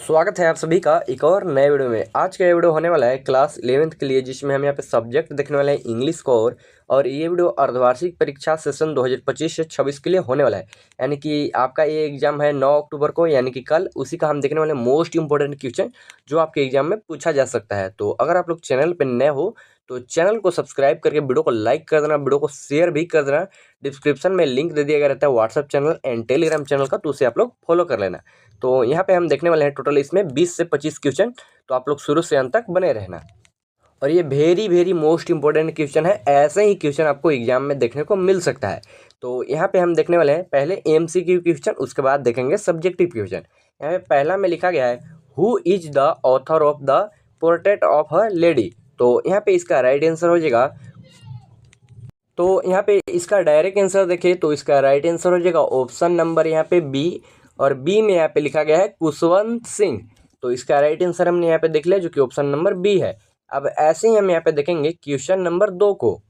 स्वागत है आप सभी का एक और नए वीडियो में। आज का ये वीडियो होने वाला है क्लास 11th के लिए, जिसमें हम यहाँ पे सब्जेक्ट देखने वाले हैं इंग्लिश कोर। और ये वीडियो अर्धवार्षिक परीक्षा सेशन 2025 से 26 के लिए होने वाला है। यानी कि आपका ये एग्जाम है 9 अक्टूबर को, यानी कि कल। उसी का हम देखने वाले मोस्ट इंपॉर्टेंट क्वेश्चन जो आपके एग्जाम में पूछा जा सकता है। तो अगर आप लोग चैनल पर नए हो तो चैनल को सब्सक्राइब करके वीडियो को लाइक कर देना, वीडियो को शेयर भी कर देना। डिस्क्रिप्शन में लिंक दे दिया गया रहता है WhatsApp channel and Telegram channel का, तो उसे आप लोग फॉलो कर लेना। तो यहाँ पे हम देखने वाले हैं टोटल इसमें 20 से 25 क्वेश्चन, तो आप लोग शुरू से अंत तक बने रहना। और ये वेरी मोस्ट इंपॉर्टेंट क्वेश्चन है, ऐसे ही क्वेश्चन आपको एग्जाम में देखने को मिल सकता है। तो यहाँ पे हम देखने वाले हैं पहले MCQ क्वेश्चन, उसके बाद देखेंगे सब्जेक्टिव क्वेश्चन। यहाँ पे पहला में लिखा गया है who is the author of the portrait of a lady. तो यहाँ पे इसका राइट आंसर हो जाएगा, तो यहाँ पे इसका डायरेक्ट आंसर देखें तो इसका राइट आंसर हो जाएगा ऑप्शन नंबर यहाँ पे बी। और बी में यहाँ पे लिखा गया है कुशवंत सिंह। तो इसका राइट आंसर हमने यहाँ पे देख लिया, जो कि ऑप्शन नंबर बी है। अब ऐसे ही हम यहाँ पे देखेंगे क्वेश्चन नंबर 2 को।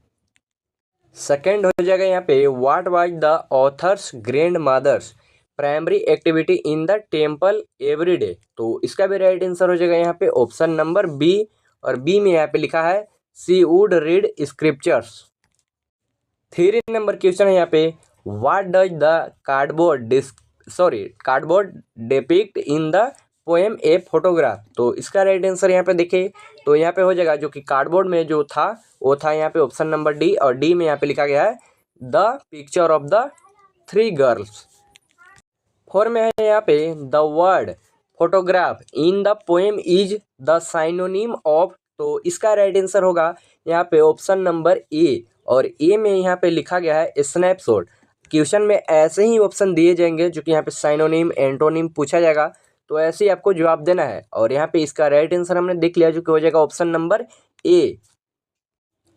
सेकंड हो जाएगा यहाँ पे what was the author's grandmother's primary activity in the temple every day. तो इसका भी राइट आंसर हो जाएगा यहाँ पे ऑप्शन नंबर बी। और बी में यहाँ पे लिखा है she would read scriptures. 3 number question है यहाँ पे what does the cardboard depict in the poem a photograph. तो इसका राइट आंसर यहाँ पे देखें तो यहाँ पे हो जाएगा, जो कि कार्डबोर्ड में जो था वो था यहाँ पे ऑप्शन नंबर डी। और डी में यहाँ पे लिखा गया है the picture of the 3 girls. 4 में है यहाँ पे the word photograph in the poem is the synonym of. तो इसका राइट आंसर होगा यहाँ पे ऑप्शन नंबर ए। और ए में यहाँ पे लिखा गया है स्नैपशॉट। क्वेश्चन में ऐसे ही ऑप्शन दिए जाएंगे, जो कि यहाँ पे साइनोनिम एंटोनिम पूछा जाएगा, तो ऐसे ही आपको जवाब देना है। और यहाँ पे इसका राइट आंसर हमने देख लिया, जो कि हो जाएगा ऑप्शन नंबर ए।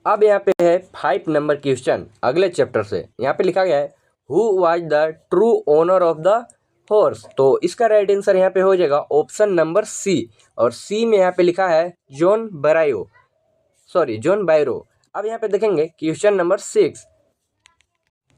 अब यहाँ पे है 5 नंबर क्वेश्चन अगले चैप्टर से। यहाँ पे लिखा गया है who was the true owner of the horse. तो इसका राइट आंसर यहाँ पे हो जाएगा ऑप्शन नंबर सी। और सी में यहाँ पे लिखा है जॉन बायरो। अब यहाँ पे देखेंगे क्वेश्चन नंबर 6।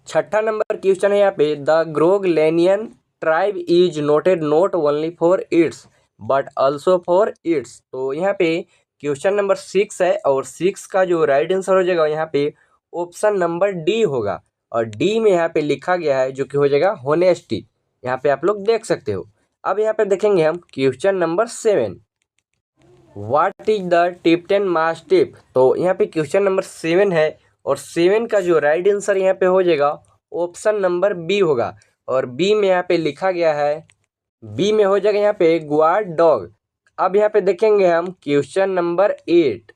छठा नंबर क्वेश्चन है यहाँ पे the Garoghlanian tribe is noted not only for its but also for its. तो यहाँ पे क्वेश्चन नंबर 6 है, और 6 का जो राइट आंसर हो जाएगा यहाँ पे ऑप्शन नंबर डी होगा। और डी में यहाँ पे लिखा गया है, जो कि हो जाएगा होनेस्टी। यहाँ पे आप लोग देख सकते हो। अब यहाँ पे देखेंगे हम question number 7 what is the Tibetan mastiff. तो यहाँ पे क्वेश्चन नंबर 7 है, और 7 का जो राइट आंसर यहाँ पे हो जाएगा ऑप्शन नंबर बी होगा। और बी में यहाँ पे लिखा गया है, बी में हो जाएगा यहाँ पे ग्वाड डॉग। अब यहाँ पे देखेंगे हम क्वेश्चन नंबर 8।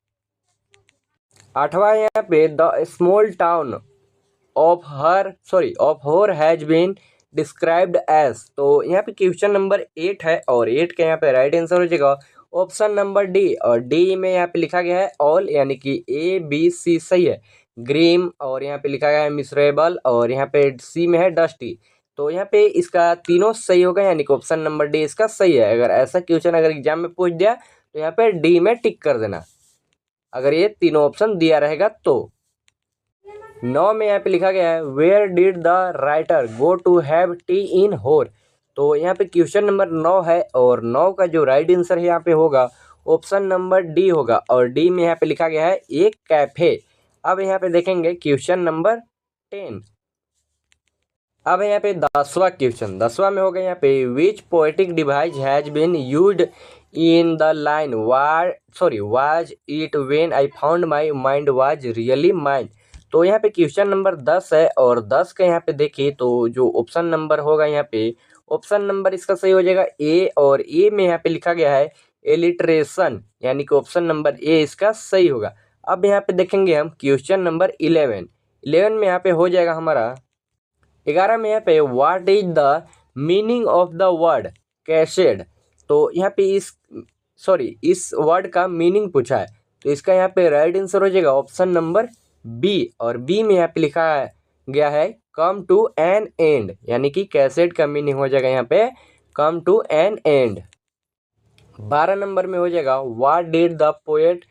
8वां यहाँ पे the small town of her has been described as. तो यहाँ पे क्वेश्चन नंबर 8 है, और 8 का यहाँ पे राइट आंसर हो जाएगा ऑप्शन नंबर डी। और डी में यहाँ पे लिखा गया है ऑल, यानी कि ए बी सी सही है। ग्रीम, और यहाँ पे लिखा गया है मिसरेबल, और यहाँ पे सी में है डस्टी। तो यहाँ पे इसका तीनों सही होगा, यानी कि ऑप्शन नंबर डी इसका सही है। अगर ऐसा क्वेश्चन अगर एग्जाम में पूछ दिया तो यहाँ पे डी में टिक कर देना, अगर ये तीनों ऑप्शन दिया रहेगा तो। 9 में यहाँ पे लिखा गया है where did the writer go to have tea in होर। तो यहाँ पे क्वेश्चन नंबर 9 है, और 9 का जो राइट आंसर है यहाँ पे होगा ऑप्शन नंबर डी होगा। और डी में यहाँ पे लिखा गया है एक कैफे। अब यहाँ पे देखेंगे क्वेश्चन नंबर 10। अब यहाँ पे 10वां क्वेश्चन, 10वां में होगा यहाँ पे which poetic device has been used in the line was it when I found my mind was really mine. तो यहाँ पे क्वेश्चन नंबर 10 है, और 10 का यहाँ पे देखिए तो जो ऑप्शन नंबर होगा यहाँ पे ऑप्शन नंबर इसका सही हो जाएगा ए। और ए में यहाँ पे लिखा गया है एलिट्रेशन, यानी कि ऑप्शन नंबर ए इसका सही होगा। अब यहाँ पे देखेंगे हम क्वेश्चन नंबर 11 में यहाँ पे हो जाएगा हमारा 11 में यहाँ पे what is the meaning of the word cascade. तो यहाँ पे इस वर्ड का मीनिंग पूछा है, तो इसका यहाँ पे राइट आंसर हो जाएगा ऑप्शन नंबर बी। और बी में यहाँ पे लिखा गया है कम टू एन एंड, यानी कि कैसेड का मीनिंग हो जाएगा यहाँ पे come to an end. 12 number में हो जाएगा what did the poet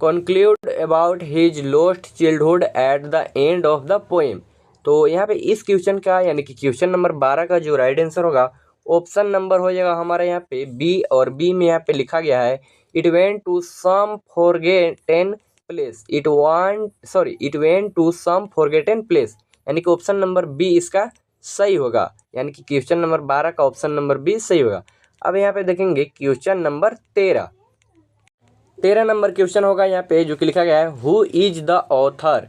conclude about his lost childhood at the end of the poem। तो यहाँ पे इस क्वेश्चन का, यानी कि क्वेश्चन नंबर 12 का जो राइट आंसर होगा ऑप्शन नंबर हो जाएगा हमारे यहाँ पे बी, और बी में यहाँ पे लिखा गया है it went to some forgotten place, it went to some forgotten place, यानी कि ऑप्शन नंबर बी इसका सही होगा, यानी कि क्वेश्चन नंबर 12 का ऑप्शन नंबर बी सही होगा। अब यहाँ पे देखेंगे क्वेश्चन नंबर 13 नंबर क्वेश्चन होगा यहाँ पे, जो कि लिखा गया है who is the author,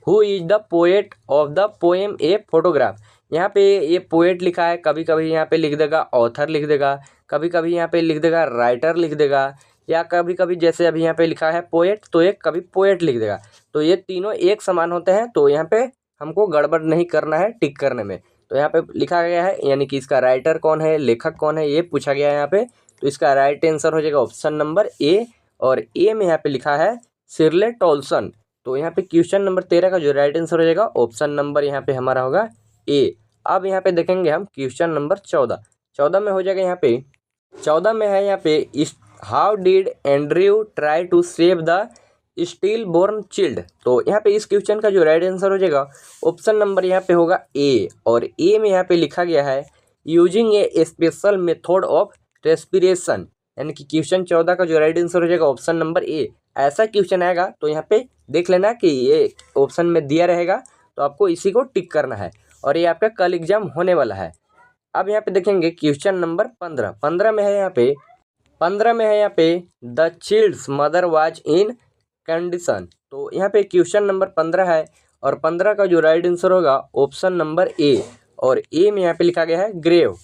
who is the poet of the poem a photograph. यहाँ पे ये पोएट लिखा है, कभी कभी यहाँ पे लिख देगा ऑथर लिख देगा, कभी कभी यहाँ पे लिख देगा राइटर लिख देगा, या कभी कभी जैसे अभी यहाँ पे लिखा है पोएट तो एक कभी पोएट लिख देगा। तो ये तीनों एक समान होते हैं, तो यहाँ पे हमको गड़बड़ नहीं करना है टिक करने में। तो यहाँ पे लिखा गया है, यानी कि इसका राइटर कौन है, लेखक कौन है, ये पूछा गया है यहाँ पे। तो इसका राइट आंसर हो जाएगा ऑप्शन नंबर ए, और ए में यहाँ पे लिखा है शिरले टॉल्सन। तो यहाँ पे क्वेश्चन नंबर 13 का जो राइट आंसर हो जाएगा ऑप्शन नंबर यहाँ पे हमारा होगा ए। अब यहाँ पे देखेंगे हम क्वेश्चन नंबर 14 में हो जाएगा यहाँ पे, 14 में है यहाँ पे how did Andrew try to save the stillborn child. तो यहाँ पे इस क्वेश्चन का जो राइट आंसर हो जाएगा ऑप्शन नंबर यहाँ पे होगा ए, और ए में यहाँ पे लिखा गया है using A special method of respiration, यानी कि क्वेश्चन 14 का जो राइट आंसर हो जाएगा ऑप्शन नंबर ए। ऐसा क्वेश्चन आएगा तो यहाँ पे देख लेना कि ये ऑप्शन में दिया रहेगा, तो आपको इसी को टिक करना है, और ये आपका कल एग्जाम होने वाला है। अब यहाँ पे देखेंगे क्वेश्चन नंबर 15 में है यहाँ पे the child's mother was in condition. तो यहाँ पे क्वेश्चन नंबर 15 है, और 15 का जो राइट आंसर होगा ऑप्शन नंबर ए, और ए में यहाँ पे लिखा गया है ग्रेव।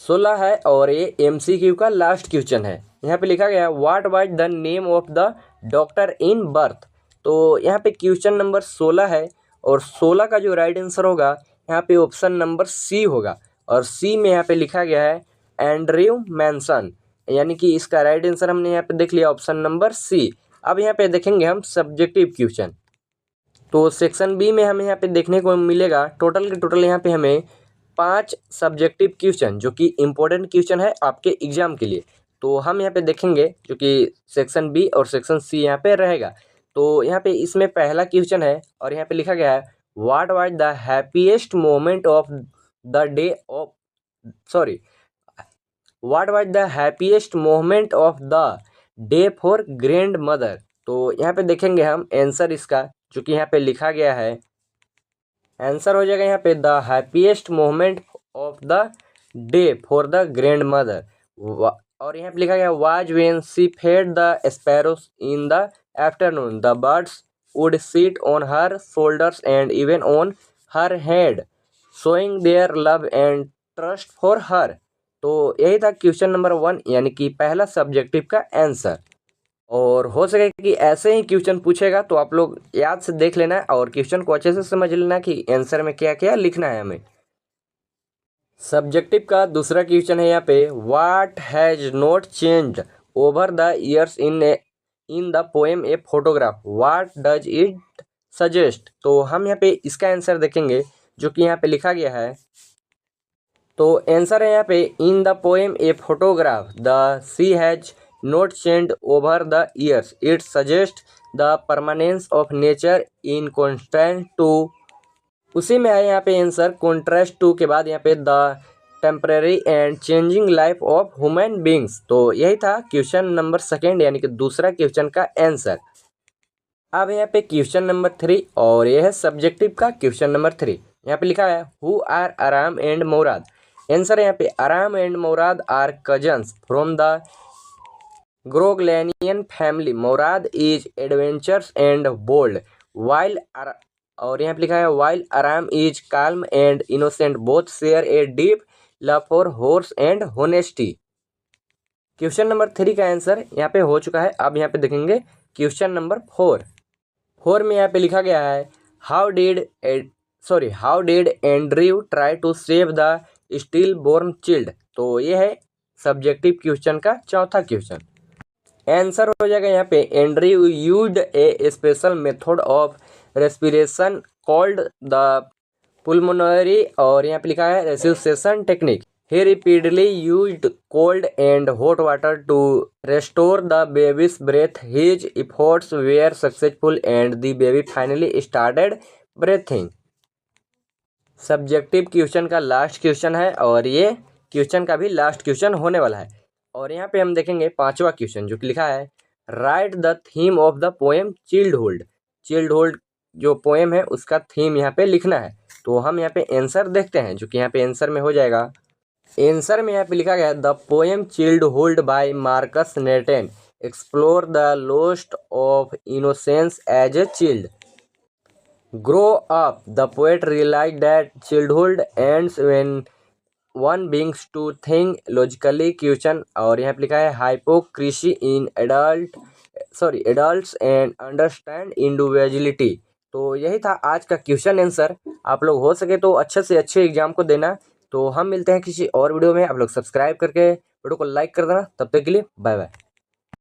16 है, और ये MCQ का लास्ट क्वेश्चन है। यहाँ पे लिखा गया है what was the name of the doctor in birth. तो यहाँ पे क्वेश्चन नंबर 16 है, और 16 का जो राइट आंसर होगा यहाँ पे ऑप्शन नंबर सी होगा, और सी में यहाँ पे लिखा गया है एंड्रयू मैनसन, यानी कि इसका राइट आंसर हमने यहाँ पे देख लिया ऑप्शन नंबर सी। अब यहाँ पे देखेंगे हम सब्जेक्टिव क्वेश्चन। तो सेक्शन बी में हमें यहाँ पे देखने को मिलेगा टोटल के टोटल यहाँ पे हमें 5 सब्जेक्टिव क्वेश्चन, जो कि इम्पोर्टेंट क्वेश्चन है आपके एग्जाम के लिए। तो हम यहाँ पे देखेंगे, जो कि सेक्शन बी और सेक्शन सी यहाँ पे रहेगा। तो यहाँ पे इसमें पहला क्वेश्चन है, और यहाँ पे लिखा गया है what was the happiest moment of the day of what was the happiest moment of the day for grand mother. तो यहाँ पे देखेंगे हम आंसर इसका, जो कि यहाँ पे लिखा गया है आंसर हो जाएगा यहाँ पे the happiest moment of the day for the grand mother, और यहाँ पे लिखा गया was when she fed the sparrows in the afternoon the birds would sit on her shoulders and even on her head showing their love and trust for her. तो यही था question number 1, यानी कि पहला सब्जेक्टिव का answer. और हो सके कि ऐसे ही क्वेश्चन पूछेगा तो आप लोग याद से देख लेना, और क्वेश्चन को अच्छे से समझ लेना कि आंसर में क्या क्या लिखना है हमें। सब्जेक्टिव का दूसरा क्वेश्चन है यहाँ पे what has not changed over the years in the poem a photograph, what does it suggest. तो हम यहाँ पे इसका आंसर देखेंगे, जो कि यहाँ पे लिखा गया है। तो आंसर है यहाँ पे in the poem a photograph the sea has not changed over the years, it suggest the permanence of nature in constant to. उसी में है यहाँ पे आंसर कॉन्ट्रास्ट टू के बाद यहाँ पे the temporary and changing life of human beings. तो यही था क्वेश्चन नंबर 2, यानी कि दूसरा क्वेश्चन का आंसर। अब यहाँ पे क्वेश्चन नंबर 3, और यह है सब्जेक्टिव का क्वेश्चन नंबर 3। यहाँ पे लिखा है who are Aram and Mourad. Answer है यहाँ पे Aram and Mourad are cousins from the Garoghlanian family. Mourad is adventures and bold while, और यहाँ पे लिखा है while Aram is calm and innocent, both share a deep love for horse and honesty. Question number 3 का answer यहाँ पे हो चुका है। अब यहाँ पे देखेंगे क्वेश्चन नंबर 4 में यहाँ पे लिखा गया है how did Andrew try to save the stillborn child. तो ये है सब्जेक्टिव क्वेश्चन का चौथा क्वेश्चन। आंसर हो जाएगा यहाँ पे Andrew used a special method of respiration called the pulmonary, और यहाँ पे लिखा है resuscitation technique. He repeatedly used cold and hot water to restore the baby's breath. His efforts were successful and the baby finally started breathing. Subjective question का last question है और ये question का भी लास्ट क्वेश्चन होने वाला है। और यहाँ पे हम देखेंगे 5वां क्वेश्चन जो कि लिखा है right the theme of the poem chilled hold जो पोएम है उसका थीम यहाँ पे लिखना है। तो हम यहाँ पे आंसर देखते हैं जो कि यहाँ पे आंसर में हो जाएगा। आंसर में यहाँ पे लिखा गया the poem childhood by Markus Natten explore the lost of innocence as a child. Grow up the poet realize that childhood ends when one begins to think logically question. और यहाँ पे लिखा है hypocrisy in adults and understand individuality. तो यही था आज का क्वेश्चन आंसर। आप लोग हो सके तो अच्छे से अच्छे एग्जाम को देना। तो हम मिलते हैं किसी और वीडियो में। आप लोग सब्सक्राइब करके वीडियो को लाइक कर देना। तब तक के लिए बाय बाय।